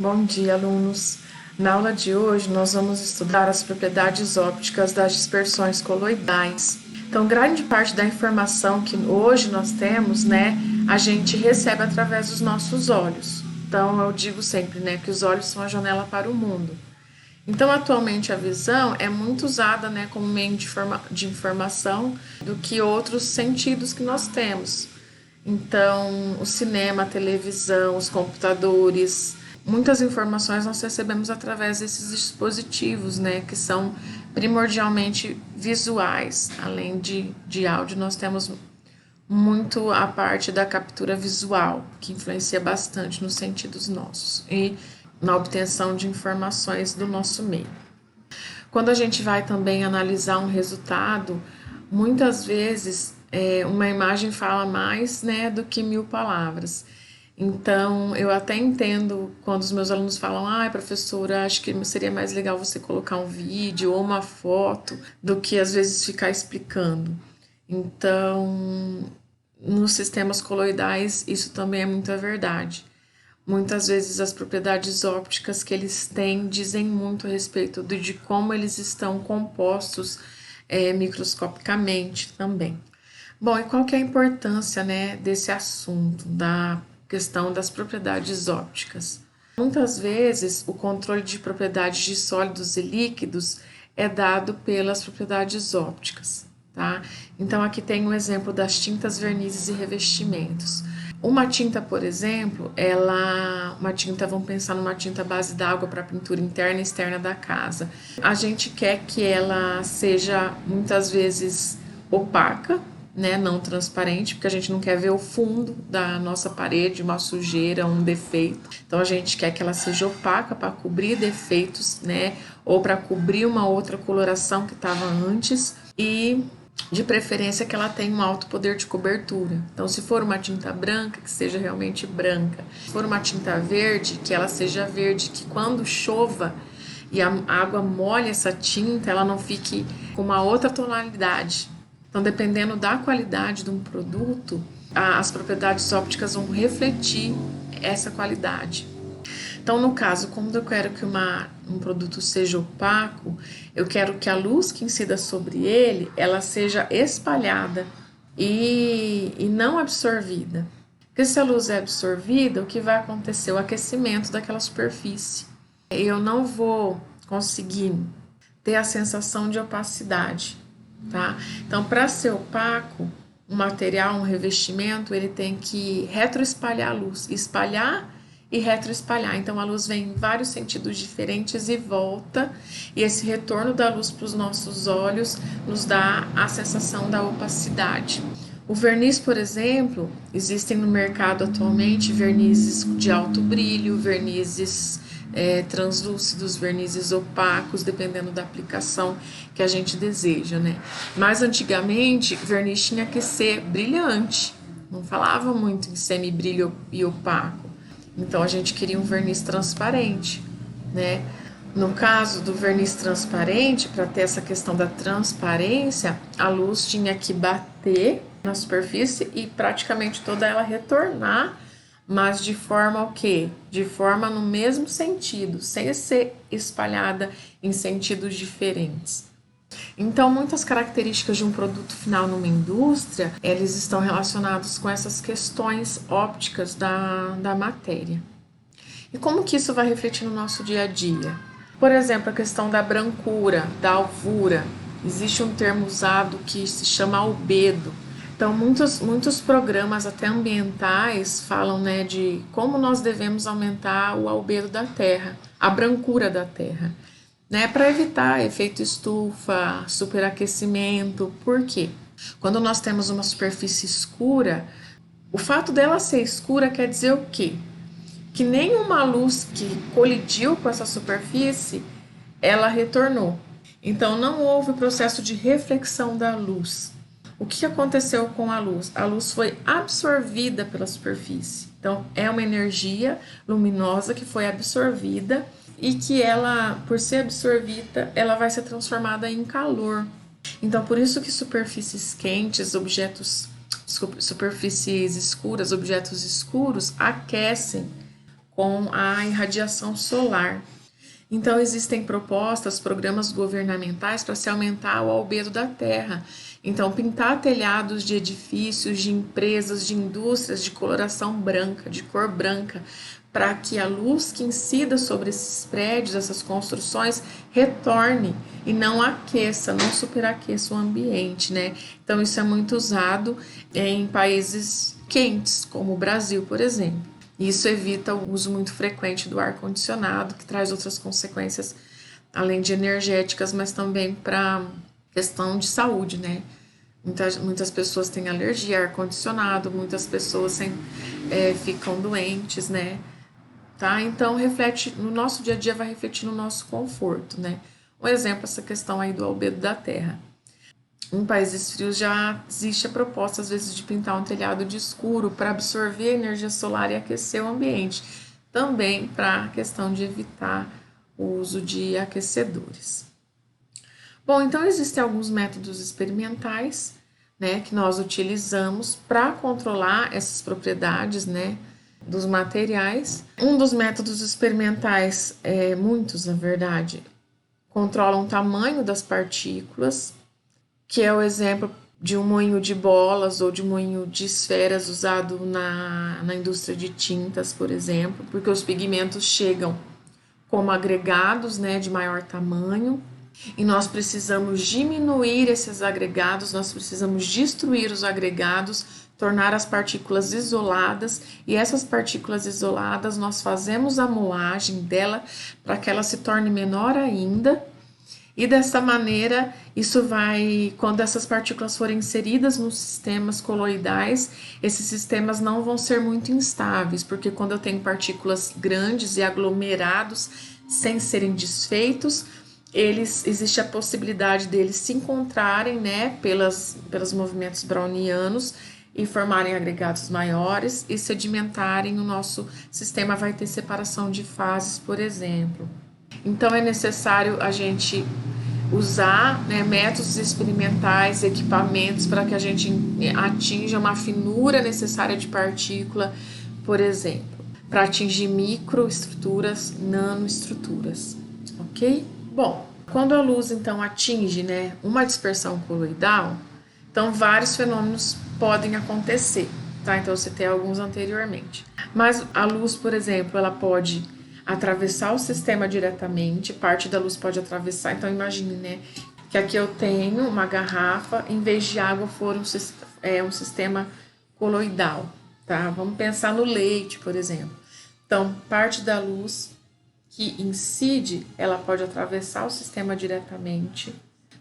Bom dia, alunos! Na aula de hoje, nós vamos estudar as propriedades ópticas das dispersões coloidais. Então, grande parte da informação que hoje nós temos, a gente recebe através dos nossos olhos. Então, eu digo sempre, que os olhos são a janela para o mundo. Então, atualmente, a visão é muito usada, como meio de informação do que outros sentidos que nós temos. Então, o cinema, a televisão, os computadores, muitas informações nós recebemos através desses dispositivos, que são primordialmente visuais. Além de áudio, nós temos muito a parte da captura visual, que influencia bastante nos sentidos nossos e na obtenção de informações do nosso meio. Quando a gente vai também analisar um resultado, muitas vezes uma imagem fala mais, do que 1000 palavras. Então, eu até entendo quando os meus alunos falam, professora, acho que seria mais legal você colocar um vídeo ou uma foto do que às vezes ficar explicando. Então, nos sistemas coloidais, isso também é muita verdade. Muitas vezes as propriedades ópticas que eles têm dizem muito a respeito de como eles estão compostos microscopicamente também. Bom, e qual que é a importância desse assunto, da questão das propriedades ópticas? Muitas vezes o controle de propriedades de sólidos e líquidos é dado pelas propriedades ópticas, tá? Então aqui tem um exemplo das tintas, vernizes e revestimentos. Uma tinta, por exemplo, vamos pensar numa tinta base d'água para pintura interna e externa da casa. A gente quer que ela seja muitas vezes opaca, não transparente, porque a gente não quer ver o fundo da nossa parede, uma sujeira, um defeito. Então a gente quer que ela seja opaca para cobrir defeitos, ou para cobrir uma outra coloração que estava antes, e de preferência que ela tenha um alto poder de cobertura. Então, se for uma tinta branca, que seja realmente branca. Se for uma tinta verde, que ela seja verde, que quando chova e a água molha essa tinta, ela não fique com uma outra tonalidade. Então, dependendo da qualidade de um produto, as propriedades ópticas vão refletir essa qualidade. Então, no caso, quando eu quero que um produto seja opaco, eu quero que a luz que incida sobre ele, ela seja espalhada e não absorvida. Porque se a luz é absorvida, o que vai acontecer? O aquecimento daquela superfície. Eu não vou conseguir ter a sensação de opacidade, tá? Então, para ser opaco, um material, um revestimento, ele tem que retroespalhar a luz, espalhar e retroespalhar. Então a luz vem em vários sentidos diferentes e volta, e esse retorno da luz para os nossos olhos nos dá a sensação da opacidade. O verniz, por exemplo, existem no mercado atualmente vernizes de alto brilho, vernizes translúcidos, vernizes opacos, dependendo da aplicação que a gente deseja, Mas antigamente, verniz tinha que ser brilhante, não falava muito em semibrilho e opaco. Então, a gente queria um verniz transparente, No caso do verniz transparente, para ter essa questão da transparência, a luz tinha que bater na superfície e praticamente toda ela retornar, mas de forma o quê? De forma no mesmo sentido, sem ser espalhada em sentidos diferentes. Então, muitas características de um produto final numa indústria, eles estão relacionados com essas questões ópticas da matéria. E como que isso vai refletir no nosso dia a dia? Por exemplo, a questão da brancura, da alvura. Existe um termo usado que se chama albedo. Então, muitos programas, até ambientais, falam de como nós devemos aumentar o albedo da terra, a brancura da terra. Para evitar efeito estufa, superaquecimento. Por quê? Quando nós temos uma superfície escura, o fato dela ser escura quer dizer o quê? Que nenhuma luz que colidiu com essa superfície, ela retornou. Então, não houve o processo de reflexão da luz. O que aconteceu com a luz? A luz foi absorvida pela superfície. Então, é uma energia luminosa que foi absorvida e que ela, por ser absorvida, ela vai ser transformada em calor. Então, por isso que superfícies quentes, superfícies escuras, objetos escuros, aquecem com a irradiação solar. Então, existem propostas, programas governamentais para se aumentar o albedo da terra. Então, pintar telhados de edifícios, de empresas, de indústrias de coloração branca, de cor branca, para que a luz que incida sobre esses prédios, essas construções, retorne e não aqueça, não superaqueça o ambiente, né? Então, isso é muito usado em países quentes, como o Brasil, por exemplo. Isso evita o uso muito frequente do ar-condicionado, que traz outras consequências, além de energéticas, mas também para questão de saúde, né? Muitas pessoas têm alergia ao ar-condicionado, muitas pessoas ficam doentes, né? Tá? Então, reflete no nosso dia a dia, vai refletir no nosso conforto, né? Um exemplo, essa questão aí do albedo da terra. Em países frios já existe a proposta, às vezes, de pintar um telhado de escuro para absorver a energia solar e aquecer o ambiente. Também para a questão de evitar o uso de aquecedores. Bom, então existem alguns métodos experimentais, né, que nós utilizamos para controlar essas propriedades, né, dos materiais. Um dos métodos experimentais, muitos na verdade, controlam o tamanho das partículas, que é o exemplo de um moinho de bolas ou de um moinho de esferas usado na indústria de tintas, por exemplo, porque os pigmentos chegam como agregados, né, de maior tamanho, e nós precisamos diminuir esses agregados, nós precisamos destruir os agregados, tornar as partículas isoladas, e essas partículas isoladas nós fazemos a moagem dela para que ela se torne menor ainda. E dessa maneira, isso vai, quando essas partículas forem inseridas nos sistemas coloidais, esses sistemas não vão ser muito instáveis, porque quando eu tenho partículas grandes e aglomerados sem serem desfeitos, existe a possibilidade deles se encontrarem, né, pelos movimentos brownianos e formarem agregados maiores e sedimentarem. O nosso sistema vai ter separação de fases, por exemplo. Então, é necessário a gente usar, né, métodos experimentais, equipamentos para que a gente atinja uma finura necessária de partícula, por exemplo, para atingir microestruturas, nanoestruturas, ok? Bom, quando a luz então atinge, né, uma dispersão coloidal, então vários fenômenos podem acontecer, tá? Então, eu citei alguns anteriormente. Mas a luz, por exemplo, ela pode atravessar o sistema diretamente, parte da luz pode atravessar. Então, imagine, né, que aqui eu tenho uma garrafa, em vez de água for um sistema coloidal, tá? Vamos pensar no leite, por exemplo. Então, parte da luz que incide, ela pode atravessar o sistema diretamente.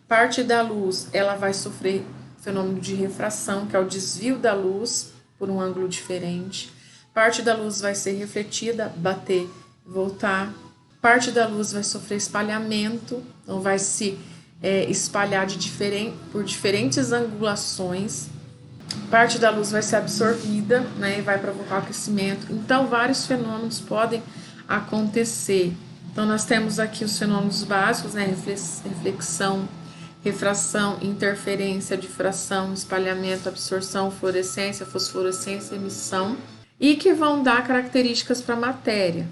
Parte da luz, ela vai sofrer fenômeno de refração, que é o desvio da luz por um ângulo diferente. Parte da luz vai ser refletida, bater, voltar. Parte da luz vai sofrer espalhamento, então vai se espalhar por diferentes angulações. Parte da luz vai ser absorvida, né, e vai provocar aquecimento. Então, vários fenômenos podem acontecer. Então, nós temos aqui os fenômenos básicos, né, reflexão, refração, interferência, difração, espalhamento, absorção, fluorescência, fosforescência, emissão, e que vão dar características para a matéria.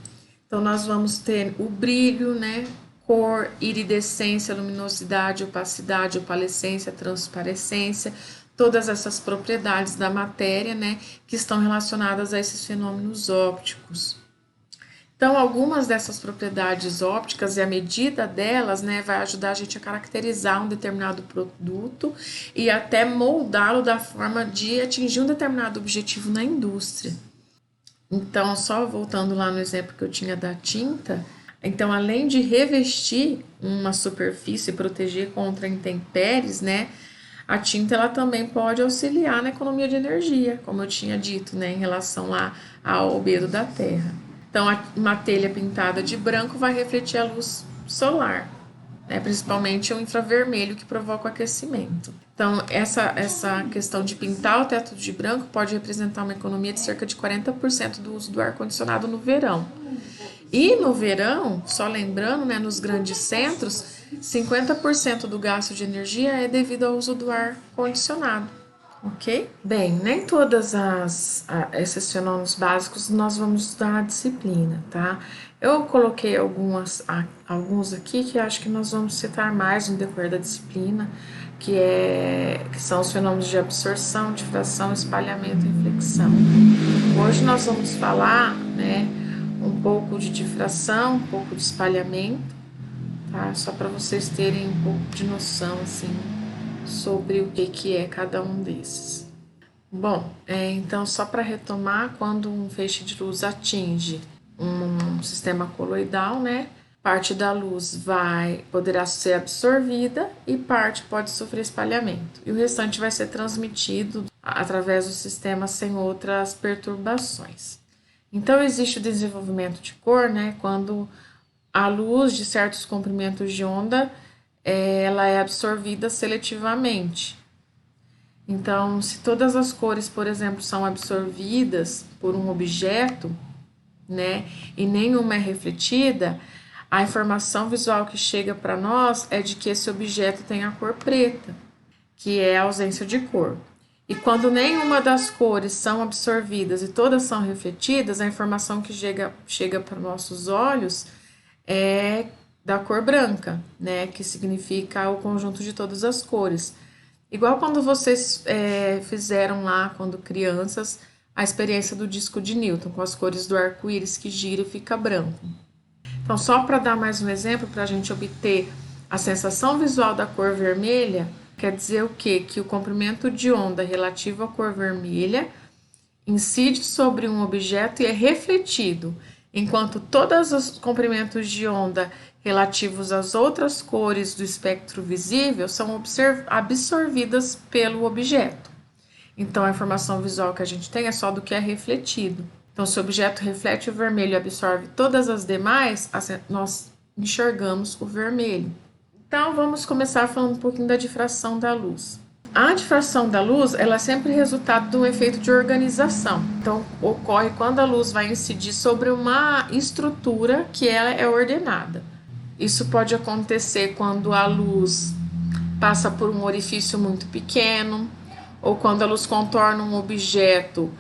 Então, nós vamos ter o brilho, né, cor, iridescência, luminosidade, opacidade, opalescência, transparecência, todas essas propriedades da matéria, né, que estão relacionadas a esses fenômenos ópticos. Então, algumas dessas propriedades ópticas e a medida delas, né, vai ajudar a gente a caracterizar um determinado produto e até moldá-lo da forma de atingir um determinado objetivo na indústria. Então, só voltando lá no exemplo que eu tinha da tinta, então, além de revestir uma superfície e proteger contra intempéries, né, a tinta ela também pode auxiliar na economia de energia, como eu tinha dito, né, em relação lá ao albedo da terra. Então, uma telha pintada de branco vai refletir a luz solar, né, principalmente o infravermelho que provoca o aquecimento. Então, essa questão de pintar o teto de branco pode representar uma economia de cerca de 40% do uso do ar-condicionado no verão. E no verão, só lembrando, né, nos grandes centros, 50% do gasto de energia é devido ao uso do ar-condicionado. ok? Bem, nem todas esses fenômenos básicos nós vamos estudar na disciplina, tá? Eu coloquei alguns aqui que acho que nós vamos citar mais no decorrer da disciplina, que são os fenômenos de absorção, difração, espalhamento e reflexão. Hoje nós vamos falar, né, um pouco de difração, um pouco de espalhamento, tá? Só para vocês terem um pouco de noção, assim, sobre o que é cada um desses. Bom, então só para retomar, quando um feixe de luz atinge um sistema coloidal, né, parte da luz poderá ser absorvida e parte pode sofrer espalhamento. E o restante vai ser transmitido através do sistema sem outras perturbações. Então existe o desenvolvimento de cor, né, quando a luz de certos comprimentos de onda ela é absorvida seletivamente. Então, se todas as cores, por exemplo, são absorvidas por um objeto, né, e nenhuma é refletida, a informação visual que chega para nós é de que esse objeto tem a cor preta, que é a ausência de cor. E quando nenhuma das cores são absorvidas e todas são refletidas, a informação que chega para nossos olhos é da cor branca, né, que significa o conjunto de todas as cores. Igual quando vocês fizeram lá, quando crianças, a experiência do disco de Newton, com as cores do arco-íris que gira e fica branco. Então, só para dar mais um exemplo, para a gente obter a sensação visual da cor vermelha, quer dizer o quê? Que o comprimento de onda relativo à cor vermelha incide sobre um objeto e é refletido, enquanto todos os comprimentos de onda relativos às outras cores do espectro visível são absorvidas pelo objeto. Então, a informação visual que a gente tem é só do que é refletido. Então, se o objeto reflete o vermelho e absorve todas as demais, nós enxergamos o vermelho. Então, vamos começar falando um pouquinho da difração da luz. A difração da luz, ela é sempre resultado de um efeito de organização. Então, ocorre quando a luz vai incidir sobre uma estrutura que ela é ordenada. Isso pode acontecer quando a luz passa por um orifício muito pequeno, ou quando a luz contorna um objeto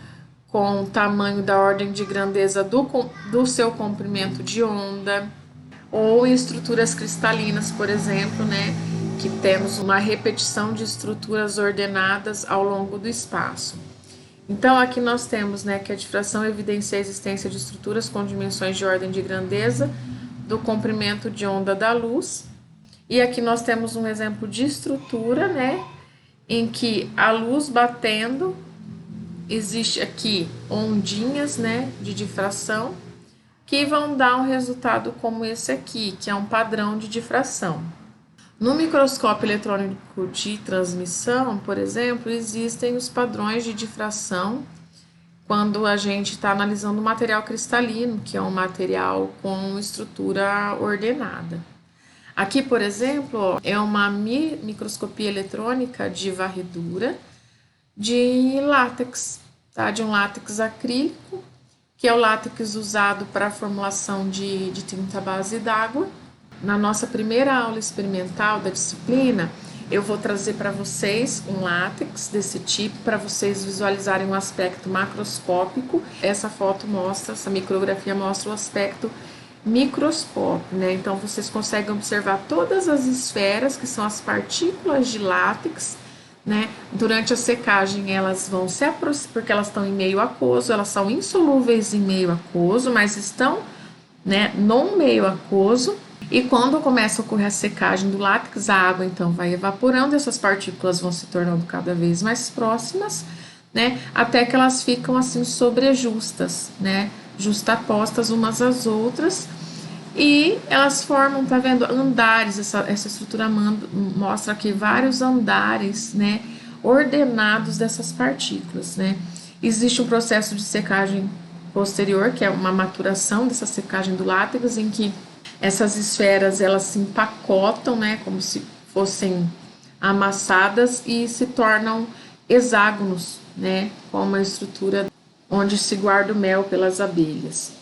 com o tamanho da ordem de grandeza do seu comprimento de onda, ou em estruturas cristalinas, por exemplo, né, que temos uma repetição de estruturas ordenadas ao longo do espaço. Então, aqui nós temos, né, que a difração evidencia a existência de estruturas com dimensões de ordem de grandeza do comprimento de onda da luz. E aqui nós temos um exemplo de estrutura, né, em que a luz batendo, existe aqui ondinhas, né, de difração, que vão dar um resultado como esse aqui, que é um padrão de difração. No microscópio eletrônico de transmissão, por exemplo, existem os padrões de difração quando a gente está analisando o material cristalino, que é um material com estrutura ordenada. Aqui, por exemplo, é uma microscopia eletrônica de varredura de látex, tá? De um látex acrílico, que é o látex usado para a formulação de tinta base d'água. Na nossa primeira aula experimental da disciplina, eu vou trazer para vocês um látex desse tipo, para vocês visualizarem um aspecto macroscópico. Essa foto mostra, essa micrografia mostra o aspecto microscópio, né? Então, vocês conseguem observar todas as esferas, que são as partículas de látex, né? Durante a secagem, elas vão se aproximar, porque elas estão em meio aquoso, elas são insolúveis em meio aquoso, mas estão, né, no meio aquoso. E quando começa a ocorrer a secagem do látex, a água então vai evaporando, essas partículas vão se tornando cada vez mais próximas, né, até que elas ficam assim sobrejustas, né, justapostas umas às outras, e elas formam, tá vendo, andares. Essa estrutura mostra aqui vários andares, né, ordenados dessas partículas, né. Existe um processo de secagem posterior, que é uma maturação dessa secagem do látex, em que essas esferas, elas se empacotam, né, como se fossem amassadas e se tornam hexágonos, né, com uma estrutura onde se guarda o mel pelas abelhas.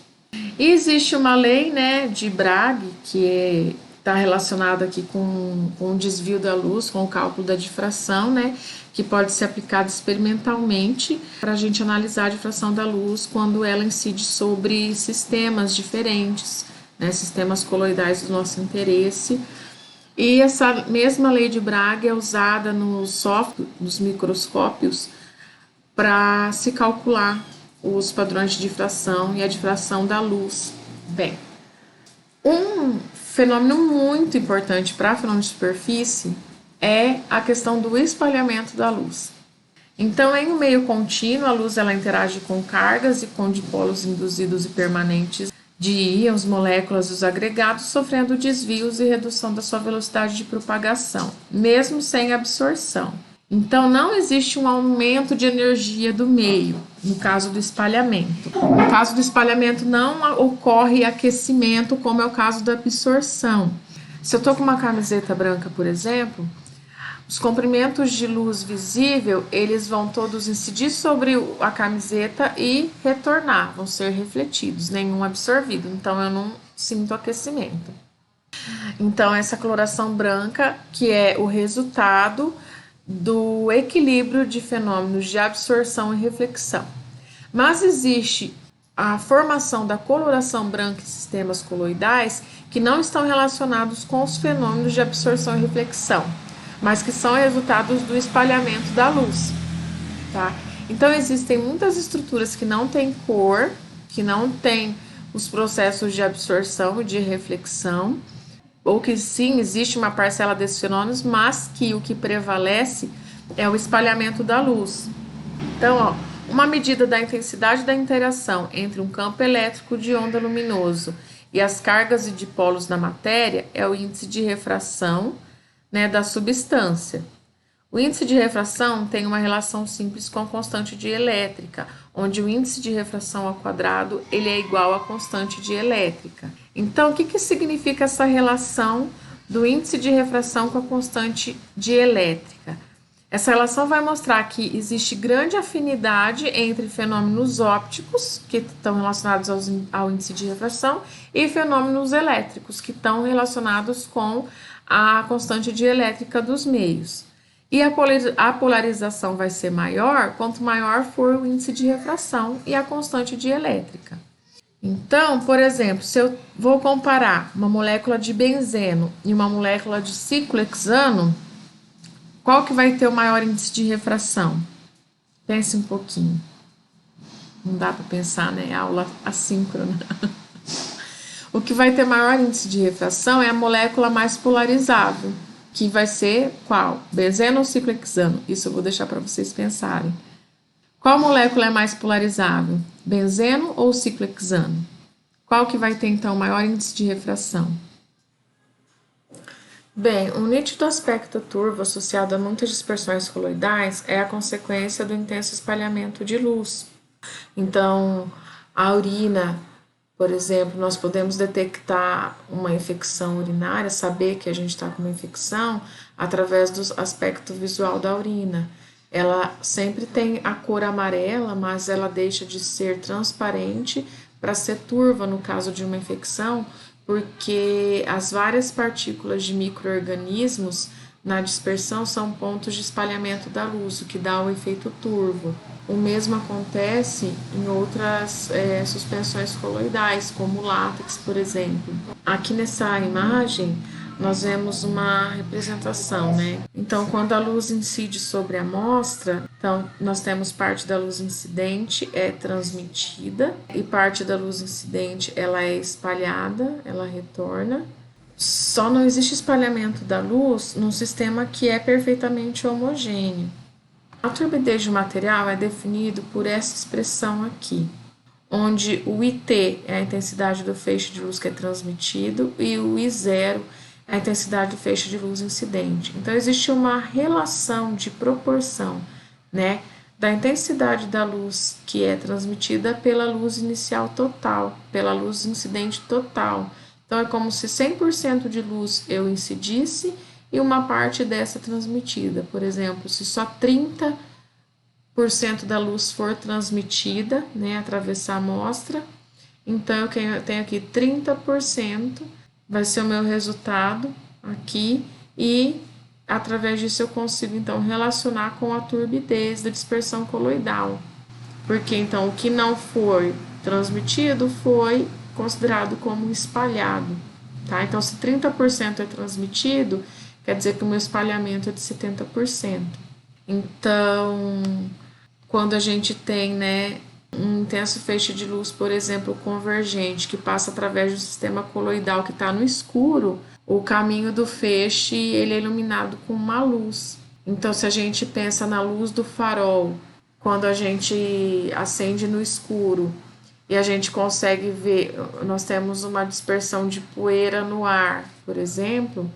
E existe uma lei, né, de Bragg, que está relacionado aqui com o desvio da luz, com o cálculo da difração, né? Que pode ser aplicado experimentalmente para a gente analisar a difração da luz quando ela incide sobre sistemas diferentes, né? Sistemas coloidais do nosso interesse. E essa mesma lei de Bragg é usada nos microscópios para se calcular os padrões de difração e a difração da luz. Bem, um fenômeno muito importante para fenômeno de superfície é a questão do espalhamento da luz. Então, em um meio contínuo, a luz ela interage com cargas e com dipolos induzidos e permanentes de íons, moléculas e os agregados, sofrendo desvios e redução da sua velocidade de propagação, mesmo sem absorção. Então, não existe um aumento de energia do meio, no caso do espalhamento. No caso do espalhamento, não ocorre aquecimento, como é o caso da absorção. Se eu estou com uma camiseta branca, por exemplo, os comprimentos de luz visível, eles vão todos incidir sobre a camiseta e retornar, vão ser refletidos, nenhum absorvido. Então, eu não sinto aquecimento. Então, essa coloração branca, que é o resultado do equilíbrio de fenômenos de absorção e reflexão. Mas existe a formação da coloração branca em sistemas coloidais que não estão relacionados com os fenômenos de absorção e reflexão, mas que são resultados do espalhamento da luz, tá? Então, existem muitas estruturas que não têm cor, que não têm os processos de absorção e de reflexão, ou que sim, existe uma parcela desses fenômenos, mas que o que prevalece é o espalhamento da luz. Então, ó, uma medida da intensidade da interação entre um campo elétrico de onda luminoso e as cargas e dipolos da matéria é o índice de refração, né, da substância. O índice de refração tem uma relação simples com a constante de elétrica, onde o índice de refração ao quadrado ele é igual à constante de elétrica. Então, o que significa essa relação do índice de refração com a constante de elétrica? Essa relação vai mostrar que existe grande afinidade entre fenômenos ópticos, que estão relacionados ao índice de refração, e fenômenos elétricos, que estão relacionados com a constante de elétrica dos meios. E a polarização vai ser maior quanto maior for o índice de refração e a constante de elétrica. Então, por exemplo, se eu vou comparar uma molécula de benzeno e uma molécula de ciclohexano, qual que vai ter o maior índice de refração? Pense um pouquinho. Não dá para pensar, né? Aula assíncrona. O que vai ter maior índice de refração é a molécula mais polarizável, que vai ser qual? Benzeno ou ciclohexano? Isso eu vou deixar para vocês pensarem. Qual molécula é mais polarizável? Benzeno ou ciclohexano? Qual que vai ter, então, maior índice de refração? Bem, um nítido aspecto turvo associado a muitas dispersões coloidais é a consequência do intenso espalhamento de luz. Então, a urina, por exemplo, nós podemos detectar uma infecção urinária, saber que a gente está com uma infecção através do aspecto visual da urina. Ela sempre tem a cor amarela, mas ela deixa de ser transparente para ser turva no caso de uma infecção, porque as várias partículas de micro-organismos na dispersão são pontos de espalhamento da luz, o que dá o efeito turvo. O mesmo acontece em outras suspensões coloidais, como o látex, por exemplo. Aqui nessa imagem, nós vemos uma representação, né? Então, quando a luz incide sobre a amostra, então, nós temos parte da luz incidente é transmitida e parte da luz incidente ela é espalhada, ela retorna. Só não existe espalhamento da luz num sistema que é perfeitamente homogêneo. A turbidez de material é definido por essa expressão aqui, onde o IT é a intensidade do feixe de luz que é transmitido e o I0 é a intensidade do feixe de luz incidente. Então, existe uma relação de proporção, né, da intensidade da luz que é transmitida pela luz inicial total, pela luz incidente total. Então, é como se 100% de luz eu incidisse e uma parte dessa transmitida. Por exemplo, se só 30% da luz for transmitida, né, atravessar a amostra, então eu tenho aqui 30% vai ser o meu resultado aqui e através disso eu consigo então relacionar com a turbidez da dispersão coloidal. Porque então o que não foi transmitido foi considerado como espalhado, tá? Então se 30% é transmitido, quer dizer que o meu espalhamento é de 70%. Então, quando a gente tem, né, um intenso feixe de luz, por exemplo, convergente, que passa através do sistema coloidal que está no escuro, o caminho do feixe ele é iluminado com uma luz. Então, se a gente pensa na luz do farol, quando a gente acende no escuro e a gente consegue ver, nós temos uma dispersão de poeira no ar, por exemplo,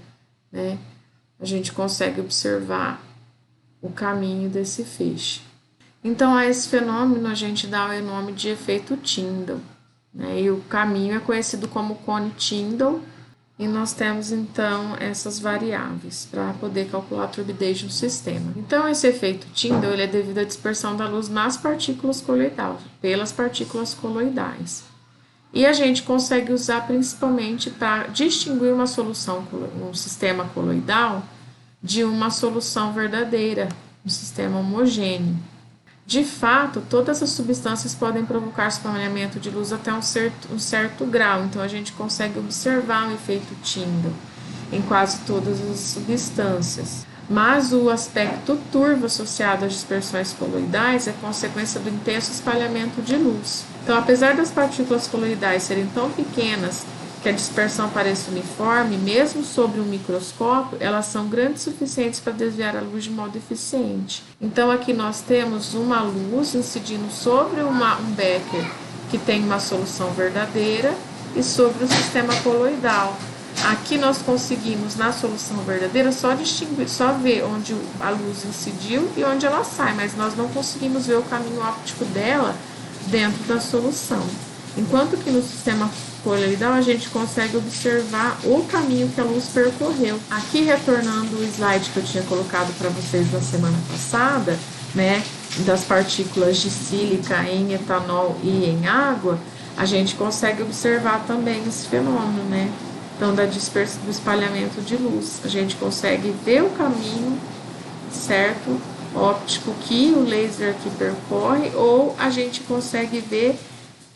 né? A gente consegue observar o caminho desse feixe. Então, a esse fenômeno a gente dá o nome de efeito Tyndall, né? E o caminho é conhecido como cone Tyndall, e nós temos então essas variáveis para poder calcular a turbidez do sistema. Então, esse efeito Tyndall ele é devido à dispersão da luz nas partículas coloidais, pelas partículas coloidais. E a gente consegue usar principalmente para distinguir uma solução, um sistema coloidal, de uma solução verdadeira, um sistema homogêneo. De fato, todas as substâncias podem provocar espalhamento de luz até um certo grau, então a gente consegue observar o efeito Tyndall em quase todas as substâncias. Mas o aspecto turvo associado às dispersões coloidais é consequência do intenso espalhamento de luz. Então, apesar das partículas coloidais serem tão pequenas que a dispersão pareça uniforme, mesmo sobre um microscópio, elas são grandes o suficientes para desviar a luz de modo eficiente. Então, aqui nós temos uma luz incidindo sobre um becker que tem uma solução verdadeira e sobre o sistema coloidal. Aqui nós conseguimos, na solução verdadeira, só distinguir, só ver onde a luz incidiu e onde ela sai, mas nós não conseguimos ver o caminho óptico dela dentro da solução. Enquanto que no sistema coloidal a gente consegue observar o caminho que a luz percorreu. Aqui, retornando o slide que eu tinha colocado para vocês na semana passada, né, das partículas de sílica em etanol e em água, a gente consegue observar também esse fenômeno, né? Então, da dispersão, do espalhamento de luz. A gente consegue ver o caminho, certo, óptico que o laser aqui percorre, ou a gente consegue ver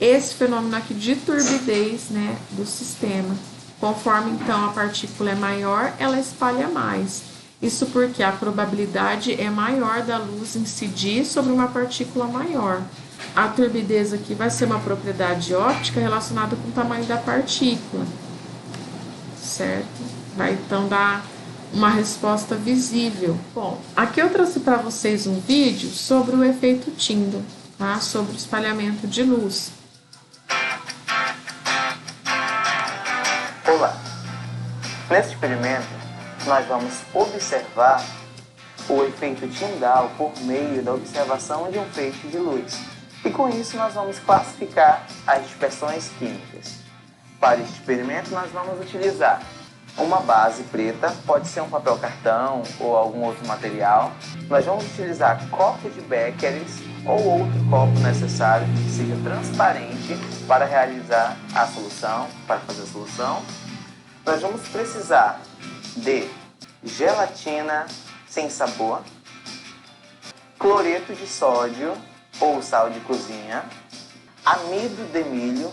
esse fenômeno aqui de turbidez, né, do sistema. Conforme, então, a partícula é maior, ela espalha mais. Isso porque a probabilidade é maior da luz incidir sobre uma partícula maior. A turbidez aqui vai ser uma propriedade óptica relacionada com o tamanho da partícula, certo? Vai, então, dar uma resposta visível. Bom, aqui eu trouxe para vocês um vídeo sobre o efeito Tyndall, tá? Sobre o espalhamento de luz. Olá! Nesse experimento, nós vamos observar o efeito Tyndall por meio da observação de um feixe de luz. E com isso, nós vamos classificar as dispersões químicas. Para este experimento, nós vamos utilizar uma base preta, pode ser um papel cartão ou algum outro material. Nós vamos utilizar copo de Becquerels ou outro copo necessário que seja transparente para realizar a solução, para fazer a solução. Nós vamos precisar de gelatina sem sabor, cloreto de sódio ou sal de cozinha, amido de milho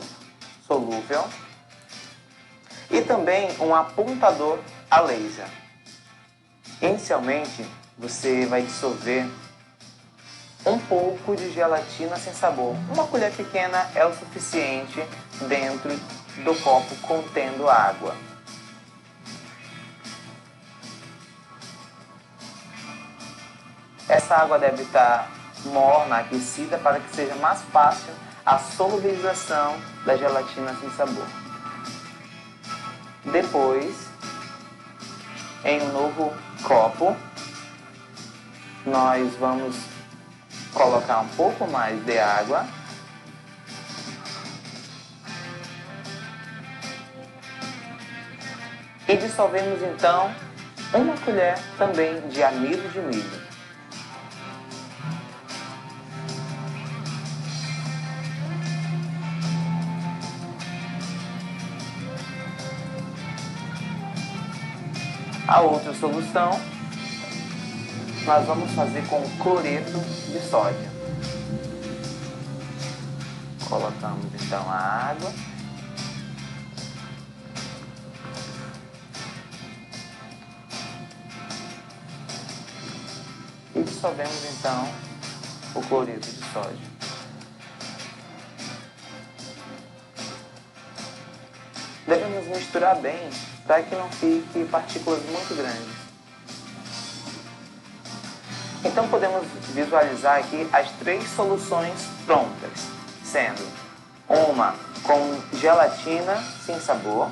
solúvel e também um apontador a laser. Inicialmente, você vai dissolver um pouco de gelatina sem sabor. Uma colher pequena é o suficiente dentro do copo contendo água. Essa água deve estar morna, aquecida, para que seja mais fácil a solubilização da gelatina sem sabor. Depois, em um novo copo, nós vamos colocar um pouco mais de água e dissolvemos então uma colher também de amido de milho. A outra solução nós vamos fazer com cloreto de sódio. Colocamos então a água. E dissolvemos então o cloreto de sódio. Devemos misturar bem para que não fique partículas muito grandes. Então podemos visualizar aqui as 3 soluções prontas, sendo uma com gelatina sem sabor,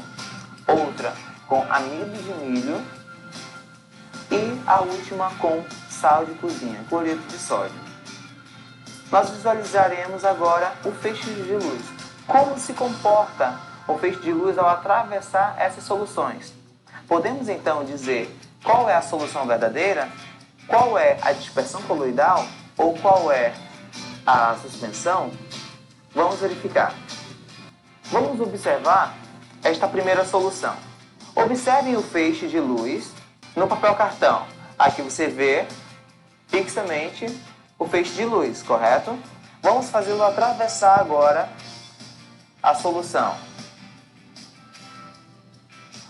outra com amido de milho e a última com sal de cozinha, cloreto de sódio. Nós visualizaremos agora o feixe de luz. Como se comporta o feixe de luz ao atravessar essas soluções? Podemos então dizer qual é a solução verdadeira, qual é a dispersão coloidal ou qual é a suspensão? Vamos verificar. Vamos observar esta primeira solução. Observem o feixe de luz no papel cartão. Aqui você vê fixamente o feixe de luz, correto? Vamos fazê-lo atravessar agora a solução.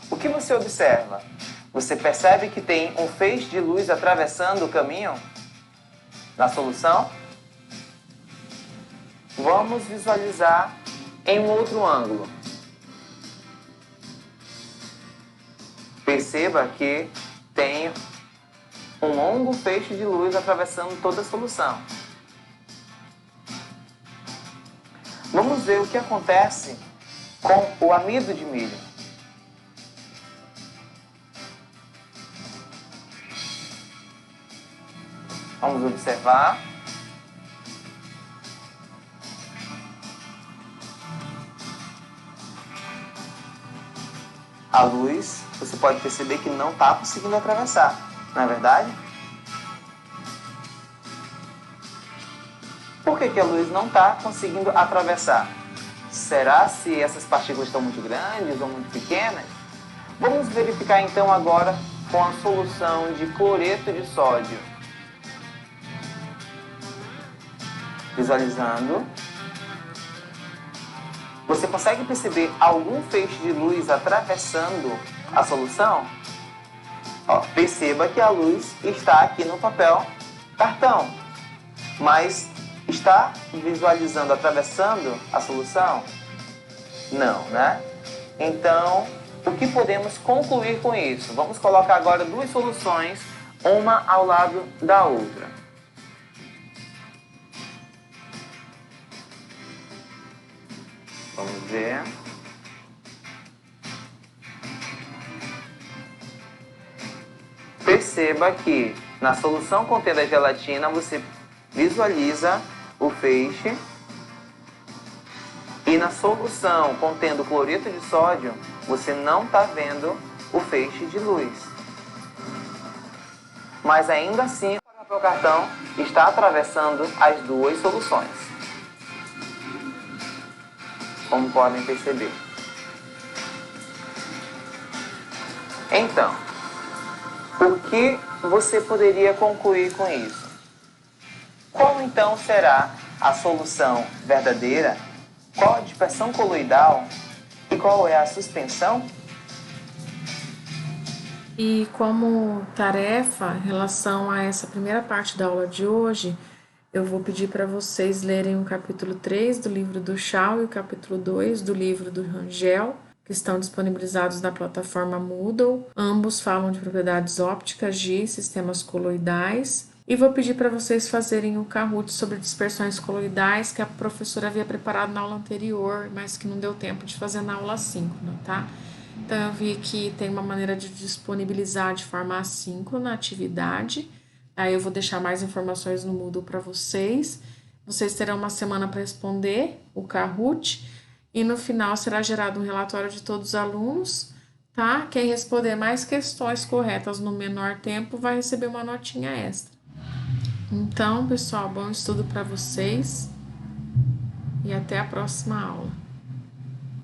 O que você observa? Você percebe que tem um feixe de luz atravessando o caminho na solução? Vamos visualizar em um outro ângulo. Perceba que tem um longo feixe de luz atravessando toda a solução. Vamos ver o que acontece com o amido de milho. Vamos observar. A luz, você pode perceber que não está conseguindo atravessar, não é verdade? Por que a luz não está conseguindo atravessar? Será se essas partículas estão muito grandes ou muito pequenas? Vamos verificar então agora com a solução de cloreto de sódio. Visualizando. Você consegue perceber algum feixe de luz atravessando a solução? Perceba que a luz está aqui no papel cartão, mas está visualizando, atravessando a solução? Não, né? Então, o que podemos concluir com isso? Vamos colocar agora 2 soluções, uma ao lado da outra. Vamos ver. Perceba que na solução contendo a gelatina você visualiza o feixe e na solução contendo cloreto de sódio você não está vendo o feixe de luz. Mas ainda assim o papel cartão está atravessando as 2 soluções. Como podem perceber. Então, o que você poderia concluir com isso? Qual então será a solução verdadeira? Qual a dispersão coloidal? E qual é a suspensão? E como tarefa, em relação a essa primeira parte da aula de hoje, eu vou pedir para vocês lerem o capítulo 3 do livro do Shaw e o capítulo 2 do livro do Rangel, que estão disponibilizados na plataforma Moodle. Ambos falam de propriedades ópticas de sistemas coloidais. E vou pedir para vocês fazerem o Kahoot sobre dispersões coloidais, que a professora havia preparado na aula anterior, mas que não deu tempo de fazer na aula assíncrona, tá? Então, eu vi que tem uma maneira de disponibilizar de forma assíncrona a atividade. Aí eu vou deixar mais informações no Moodle para vocês. Vocês terão uma semana para responder o Kahoot e no final será gerado um relatório de todos os alunos, tá? Quem responder mais questões corretas no menor tempo vai receber uma notinha extra. Então, pessoal, bom estudo para vocês e até a próxima aula.